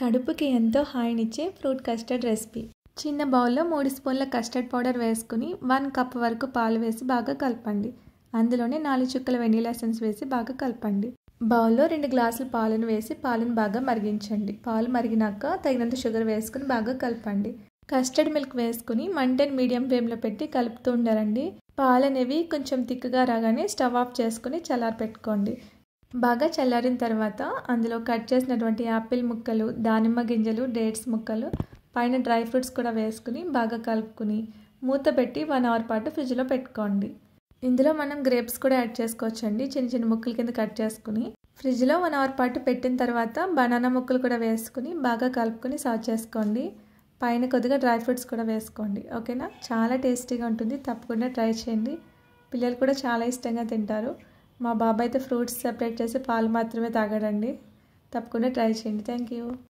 కడుపుకి ఎంతో హాయినిచ్చే fruit custard recipe. చిన్న బౌల్లో 3 స్పూన్ల కస్టర్డ్ పౌడర్ వేసుకుని 1 కప్ వరకు పాలు వేసి బాగా కలపండి. అందులోనే 4 చుక్కల వెనీలా ఎసెన్స్ వేసి బాగా కలపండి. బౌల్లో 2 గ్లాసుల పాలను వేసి పాలను బాగా మరిగించండి. పాలు మరిగినాక తగినంత షుగర్ వేసుకుని బాగా కలపండి. కస్టర్డ్ మిల్క్ వేసుకుని మంటని మీడియం ఫ్లేమ్లో పెట్టి కలుపుతూ ఉండాలండి. పాలు అనేవి కొంచెం తిక్కుగా రాగానే స్టవ్ ఆఫ్ చేసుకుని చల్లారపెట్టుకోండి. బాగా చల్లారిన తర్వాత అందులో కట్ చేసినటువంటి యాపిల్ ముక్కలు, దానిమ్మ గింజలు, డేట్స్ ముక్కలు, పైన డ్రై ఫ్రూట్స్ కూడా వేసుకుని బాగా కలుపుకుని మూత పెట్టి 1 అవర్ పాటు ఫ్రిడ్జ్లో పెట్టుకోండి. ఇందులో మనం గ్రేప్స్ కూడా యాడ్ చేసుకోవచ్చండి. చిన్న చిన్న ముక్కల కింద కట్ చేసుకుని ఫ్రిడ్జ్లో 1 అవర్ పాటు పెట్టిన తర్వాత బనానా ముక్కలు కూడా వేసుకుని బాగా కలుపుకొని సర్వ్ చేసుకోండి. పైన కొద్దిగా డ్రై ఫ్రూట్స్ కూడా వేసుకోండి. ఓకేనా, చాలా టేస్టీగా ఉంటుంది. తప్పకుండా ట్రై చేయండి. పిల్లలు కూడా చాలా ఇష్టంగా తింటారు. మా బాబాయ్ అయితే ఫ్రూట్స్ సెపరేట్ చేసి పాలు మాత్రమే తాగాడండి. తప్పకుండా ట్రై చేయండి. Thank you.